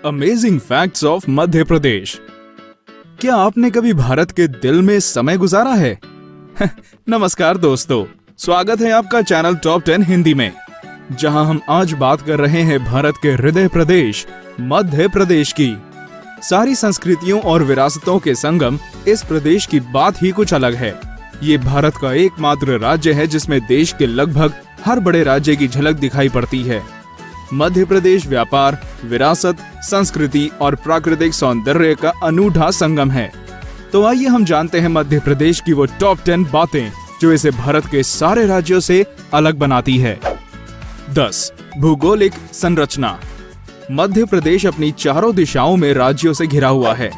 Amazing facts of Madhya Pradesh. क्या आपने कभी भारत के दिल में समय गुजारा है? नमस्कार दोस्तों, स्वागत है आपका चैनल टॉप 10 हिंदी में, जहां हम आज बात कर रहे हैं भारत के हृदय प्रदेश मध्य प्रदेश की। सारी संस्कृतियों और विरासतों के संगम इस प्रदेश की बात ही कुछ अलग है। ये भारत का एकमात्र राज्य है जिसमें देश के लगभग हर बड़े राज्य की झलक दिखाई पड़ती है। मध्य प्रदेश व्यापार, विरासत, संस्कृति और प्राकृतिक सौंदर्य का अनूठा संगम है। तो आइए हम जानते हैं मध्य प्रदेश की वो टॉप 10 बातें जो इसे भारत के सारे राज्यों से अलग बनाती है। 10. भौगोलिक संरचना। मध्य प्रदेश अपनी चारों दिशाओं में राज्यों से घिरा हुआ है,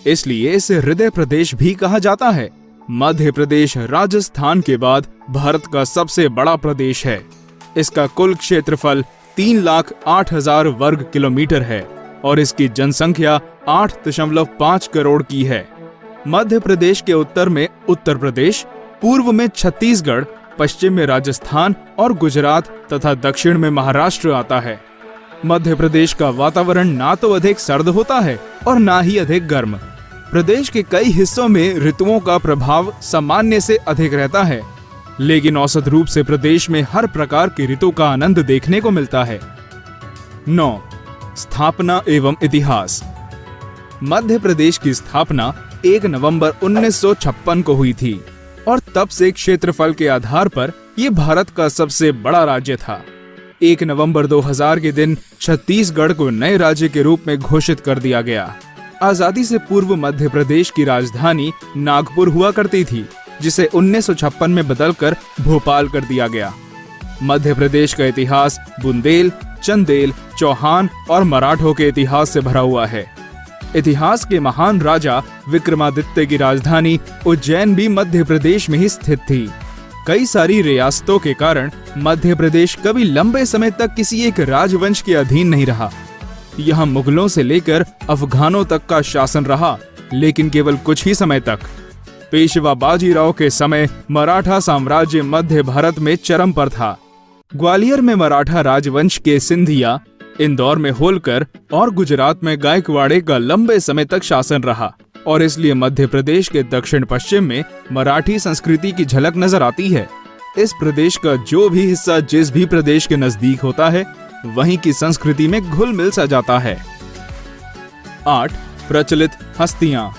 इसलिए इसे हृदय प्रदेश भी कहा जाता है। मध्य प्रदेश राजस्थान के बाद भारत का सबसे बड़ा प्रदेश है। इसका कुल क्षेत्रफल 3,08,000 वर्ग किलोमीटर है और इसकी जनसंख्या 8.5 करोड़ की है। मध्य प्रदेश के उत्तर में उत्तर प्रदेश, पूर्व में छत्तीसगढ़, पश्चिम में राजस्थान और गुजरात तथा दक्षिण में महाराष्ट्र आता है। मध्य प्रदेश का वातावरण ना तो अधिक सर्द होता है और ना ही अधिक गर्म। प्रदेश के कई हिस्सों में ऋतुओं का प्रभाव सामान्य से अधिक रहता है, लेकिन औसत रूप से प्रदेश में हर प्रकार की ऋतु का आनंद देखने को मिलता है। 9. स्थापना एवं इतिहास। मध्य प्रदेश की स्थापना 1 नवंबर 1956 को हुई थी और तब से क्षेत्रफल के आधार पर यह भारत का सबसे बड़ा राज्य था। 1 नवंबर 2000 के दिन छत्तीसगढ़ को नए राज्य के रूप में घोषित कर दिया गया। आजादी से पूर्व मध्य प्रदेश की राजधानी नागपुर हुआ करती थी, जिसे 1956 में बदलकर भोपाल कर दिया गया। मध्य प्रदेश का इतिहास बुंदेल, चंदेल, चौहान और मराठों के इतिहास से भरा हुआ है। इतिहास के महान राजा विक्रमादित्य की राजधानी उज्जैन भी मध्य प्रदेश में ही स्थित थी। कई सारी रियासतों के कारण मध्य प्रदेश कभी लंबे समय तक किसी एक राजवंश के अधीन नहीं रहा। यहाँ मुगलों से लेकर अफगानों तक का शासन रहा, लेकिन केवल कुछ ही समय तक। पेशवा बाजीराव के समय मराठा साम्राज्य मध्य भारत में चरम पर था। ग्वालियर में मराठा राजवंश के सिंधिया, इंदौर में होलकर और गुजरात में गायकवाड़े का लंबे समय तक शासन रहा और इसलिए मध्य प्रदेश के दक्षिण पश्चिम में मराठी संस्कृति की झलक नजर आती है। इस प्रदेश का जो भी हिस्सा जिस भी प्रदेश के नजदीक होता है, वहीं की संस्कृति में घुल मिल सा जाता है। 8. प्रचलित हस्तियां।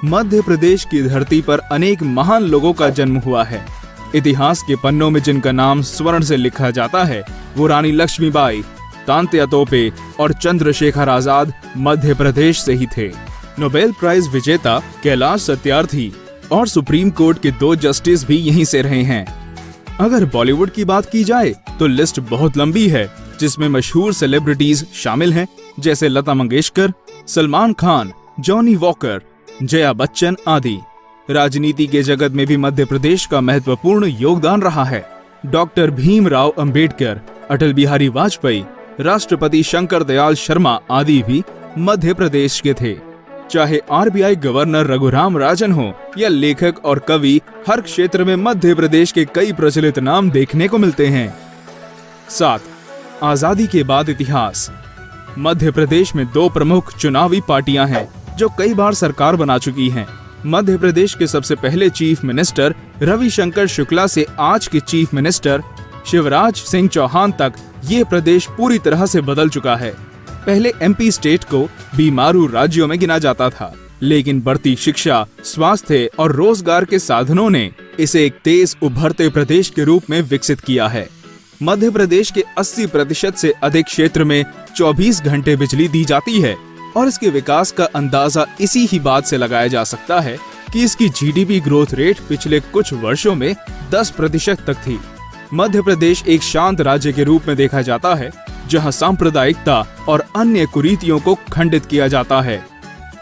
मध्य प्रदेश की धरती पर अनेक महान लोगों का जन्म हुआ है। इतिहास के पन्नों में जिनका नाम स्वर्ण से लिखा जाता है, वो रानी लक्ष्मीबाई, तांत्या तोपे और चंद्रशेखर आजाद मध्य प्रदेश से ही थे। नोबेल प्राइज विजेता कैलाश सत्यार्थी और सुप्रीम कोर्ट के 2 जस्टिस भी यहीं से रहे हैं। अगर बॉलीवुड की बात की जाए तो लिस्ट बहुत लंबी है, जिसमें मशहूर सेलिब्रिटीज शामिल हैं, जैसे लता मंगेशकर, सलमान खान, जॉनी वॉकर, जया बच्चन आदि। राजनीति के जगत में भी मध्य प्रदेश का महत्वपूर्ण योगदान रहा है। डॉक्टर भीमराव अंबेडकर, अटल बिहारी वाजपेयी, राष्ट्रपति शंकर दयाल शर्मा आदि भी मध्य प्रदेश के थे। चाहे आरबीआई गवर्नर रघुराम राजन हो या लेखक और कवि, हर क्षेत्र में मध्य प्रदेश के कई प्रचलित नाम देखने को मिलते हैं। 7. आजादी के बाद इतिहास। मध्य प्रदेश में 2 प्रमुख चुनावी पार्टियां हैं जो कई बार सरकार बना चुकी हैं। मध्य प्रदेश के सबसे पहले चीफ मिनिस्टर रविशंकर शुक्ला से आज के चीफ मिनिस्टर शिवराज सिंह चौहान तक ये प्रदेश पूरी तरह से बदल चुका है। पहले एमपी स्टेट को बीमारू राज्यों में गिना जाता था, लेकिन बढ़ती शिक्षा, स्वास्थ्य और रोजगार के साधनों ने इसे एक तेज उभरते प्रदेश के रूप में विकसित किया है। मध्य प्रदेश के 80% से अधिक क्षेत्र में 24 घंटे बिजली दी जाती है और इसके विकास का अंदाजा इसी ही बात से लगाया जा सकता है कि इसकी जीडीपी ग्रोथ रेट पिछले कुछ वर्षों में 10% तक थी। मध्य प्रदेश एक शांत राज्य के रूप में देखा जाता है, जहां सांप्रदायिकता और अन्य कुरीतियों को खंडित किया जाता है।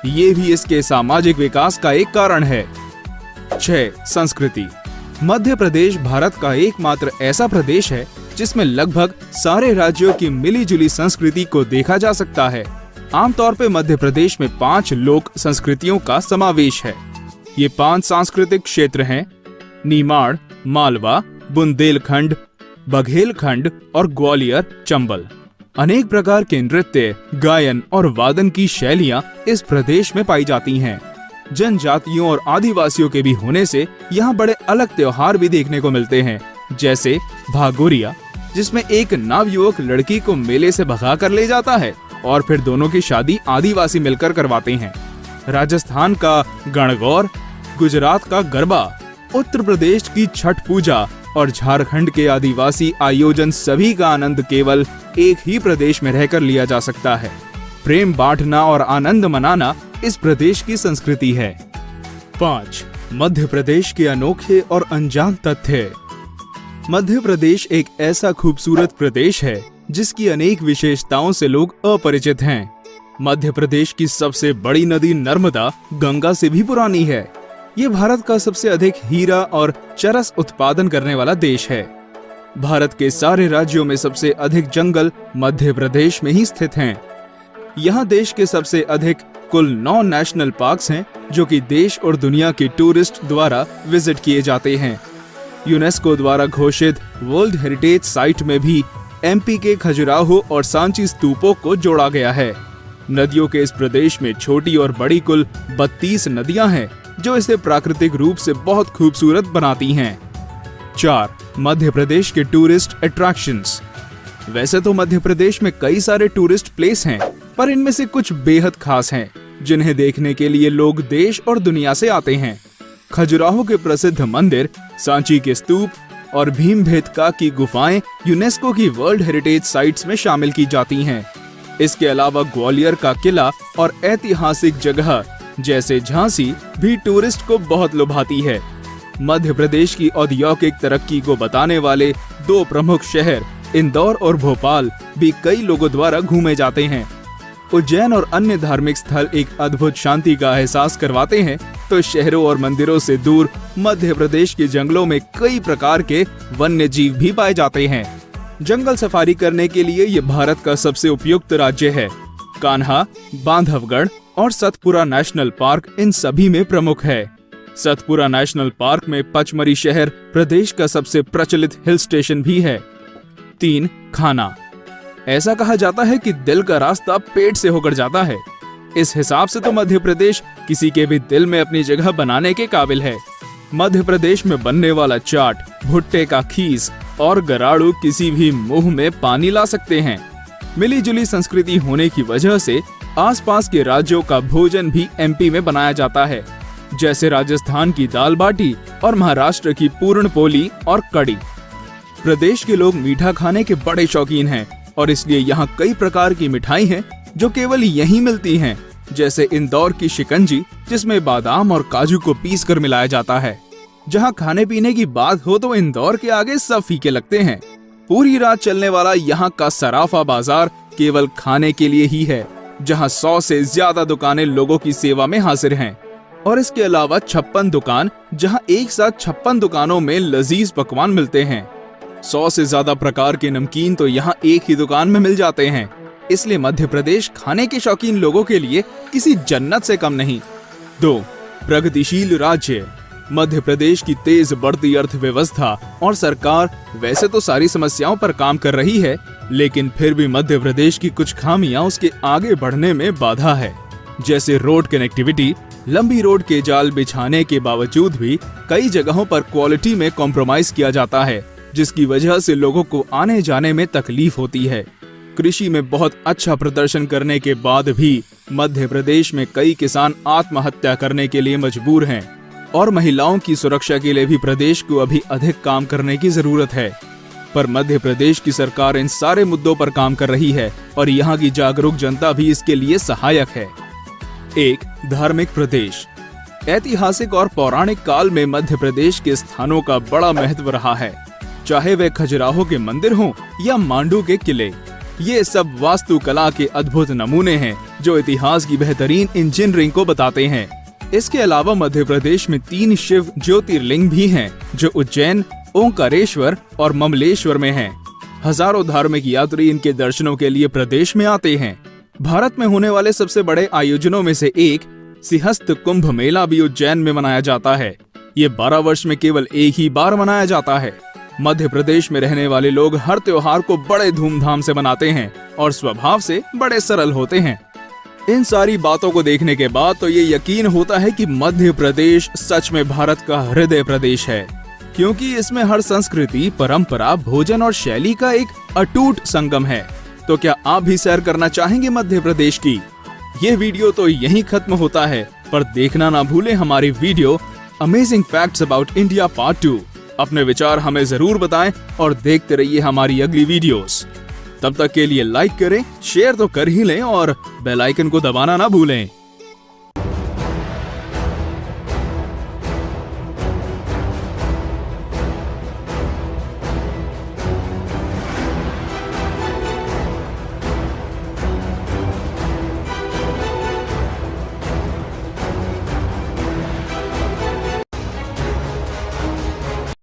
ये भी इसके सामाजिक विकास का एक कारण है। 6. संस्कृति। मध्य प्रदेश भारत का एकमात्र ऐसा प्रदेश है जिसमें लगभग सारे राज्यों की मिली-जुली संस्कृति को देखा जा सकता है। आमतौर पर मध्य प्रदेश में 5 लोक संस्कृतियों का समावेश है। ये 5 सांस्कृतिक क्षेत्र हैं: निमाड़, मालवा, बुंदेलखंड, बघेलखंड और ग्वालियर, चंबल। अनेक प्रकार के नृत्य, गायन और वादन की शैलियां इस प्रदेश में पाई जाती हैं। जनजातियों और आदिवासियों के भी होने से यहाँ बड़े अलग त्योहार भी देखने को मिलते हैं, जैसे भागोरिया, जिसमें एक नवयुवक लड़की को मेले से भगा कर ले जाता है और फिर दोनों की शादी आदिवासी मिलकर करवाते हैं। राजस्थान का गणगौर, गुजरात का गरबा, उत्तर प्रदेश की छठ पूजा और झारखंड के आदिवासी आयोजन, सभी का आनंद केवल एक ही प्रदेश में रहकर लिया जा सकता है। प्रेम बांटना और आनंद मनाना इस प्रदेश की संस्कृति है। 5. मध्य प्रदेश के अनोखे और अनजान तथ्य। मध्य प्रदेश एक ऐसा खूबसूरत प्रदेश है जिसकी अनेक विशेषताओं से लोग अपरिचित हैं। मध्य प्रदेश की सबसे बड़ी नदी नर्मदा गंगा से भी पुरानी है। ये भारत का सबसे अधिक हीरा और चरस उत्पादन करने वाला देश है। भारत के सारे राज्यों में सबसे अधिक जंगल मध्य प्रदेश में ही स्थित हैं। यहाँ देश के सबसे अधिक कुल 9 नेशनल पार्क्स हैं, जो कि देश और दुनिया के टूरिस्ट द्वारा विजिट किए जाते हैं। यूनेस्को द्वारा घोषित वर्ल्ड हेरिटेज साइट में भी एमपी के खजुराहो और सांची स्तूपों को जोड़ा गया है। नदियों के इस प्रदेश में छोटी और बड़ी कुल 32 नदियां हैं, जो इसे प्राकृतिक रूप से बहुत खूबसूरत बनाती हैं। 4. मध्य प्रदेश के टूरिस्ट अट्रैक्शंस। वैसे तो मध्य प्रदेश में कई सारे टूरिस्ट प्लेस हैं, पर इनमें से कुछ बेहद खास हैं, जिन्हें देखने के लिए लोग देश और दुनिया से आते हैं। खजुराहो के प्रसिद्ध मंदिर, सांची के स्तूप और भीमबेटका की गुफाएं यूनेस्को की वर्ल्ड हेरिटेज साइट्स में शामिल की जाती हैं। इसके अलावा ग्वालियर का किला और ऐतिहासिक जगह जैसे झांसी भी टूरिस्ट को बहुत लुभाती है। मध्य प्रदेश की औद्योगिक तरक्की को बताने वाले 2 प्रमुख शहर इंदौर और भोपाल भी कई लोगों द्वारा घूमे जाते हैं। उज्जैन और अन्य धार्मिक स्थल एक अद्भुत शांति का एहसास करवाते हैं, तो शहरों और मंदिरों से दूर मध्य प्रदेश के जंगलों में कई प्रकार के वन्य जीव भी पाए जाते हैं। जंगल सफारी करने के लिए ये भारत का सबसे उपयुक्त राज्य है। कान्हा, बांधवगढ़ और सतपुरा नेशनल पार्क इन सभी में प्रमुख है। सतपुरा नेशनल पार्क में पचमरी शहर प्रदेश का सबसे प्रचलित हिल स्टेशन भी है। 3. खाना। ऐसा कहा जाता है कि दिल का रास्ता पेट से होकर जाता है। इस हिसाब से तो मध्य प्रदेश किसी के भी दिल में अपनी जगह बनाने के काबिल है। मध्य प्रदेश में बनने वाला चाट, भुट्टे का खीस और गराड़ू किसी भी मुंह में पानी ला सकते हैं। मिली जुली संस्कृति होने की वजह से आसपास के राज्यों का भोजन भी एमपी में बनाया जाता है, जैसे राजस्थान की दाल बाटी और महाराष्ट्र की पूर्ण पोली और कड़ी। प्रदेश के लोग मीठा खाने के बड़े शौकीन हैं और इसलिए यहाँ कई प्रकार की मिठाई हैं जो केवल यहीं मिलती हैं, जैसे इंदौर की शिकंजी, जिसमें बादाम और काजू को पीस कर मिलाया जाता है। जहाँ खाने पीने की बात हो तो इंदौर के आगे सब फीके लगते हैं। पूरी रात चलने वाला यहाँ का सराफा बाजार केवल खाने के लिए ही है, जहाँ 100 से ज्यादा दुकानें लोगों की सेवा में हाजिर हैं। और इसके अलावा 56 दुकान, जहाँ एक साथ 56 दुकानों में लजीज पकवान मिलते हैं। 100 से ज्यादा प्रकार के नमकीन तो यहाँ एक ही दुकान में मिल जाते हैं। इसलिए मध्य प्रदेश खाने के शौकीन लोगों के लिए किसी जन्नत से कम नहीं। 2. प्रगतिशील राज्य। मध्य प्रदेश की तेज बढ़ती अर्थव्यवस्था और सरकार वैसे तो सारी समस्याओं पर काम कर रही है, लेकिन फिर भी मध्य प्रदेश की कुछ खामियां उसके आगे बढ़ने में बाधा है, जैसे रोड कनेक्टिविटी। लंबी रोड के जाल बिछाने के बावजूद भी कई जगहों पर क्वालिटी में कॉम्प्रोमाइज किया जाता है, जिसकी वजह से लोगों को आने जाने में तकलीफ होती है। कृषि में बहुत अच्छा प्रदर्शन करने के बाद भी मध्य प्रदेश में कई किसान आत्महत्या करने के लिए मजबूर हैं और महिलाओं की सुरक्षा के लिए भी प्रदेश को अभी अधिक काम करने की जरूरत है। पर मध्य प्रदेश की सरकार इन सारे मुद्दों पर काम कर रही है और यहाँ की जागरूक जनता भी इसके लिए सहायक है। 1. धार्मिक प्रदेश। ऐतिहासिक और पौराणिक काल में मध्य प्रदेश के स्थानों का बड़ा महत्व रहा है, चाहे वे खजुराहो के मंदिर हों या मांडू के किले। ये सब वास्तुकला के अद्भुत नमूने हैं जो इतिहास की बेहतरीन इंजीनियरिंग को बताते हैं। इसके अलावा मध्य प्रदेश में 3 शिव ज्योतिर्लिंग भी हैं, जो उज्जैन, ओंकारेश्वर और ममलेश्वर में हैं। हजारों धार्मिक यात्री इनके दर्शनों के लिए प्रदेश में आते हैं। भारत में होने वाले सबसे बड़े आयोजनों में से एक सिंहस्थ कुंभ मेला भी उज्जैन में मनाया जाता है। ये 12 वर्ष में केवल एक ही बार मनाया जाता है। मध्य प्रदेश में रहने वाले लोग हर त्योहार को बड़े धूमधाम से मनाते हैं और स्वभाव से बड़े सरल होते हैं। इन सारी बातों को देखने के बाद तो ये यकीन होता है कि मध्य प्रदेश सच में भारत का हृदय प्रदेश है, क्योंकि इसमें हर संस्कृति, परंपरा, भोजन और शैली का एक अटूट संगम है। तो क्या आप भी सैर करना चाहेंगे मध्य प्रदेश की? ये वीडियो तो यहीं खत्म होता है, पर देखना ना भूलें हमारी video amazing facts about India part 2। अपने विचार हमें जरूर बताएं और देखते रहिए हमारी अगली वीडियोस। तब तक के लिए लाइक करें, शेयर तो कर ही लें और बेल आइकन को दबाना ना भूलें।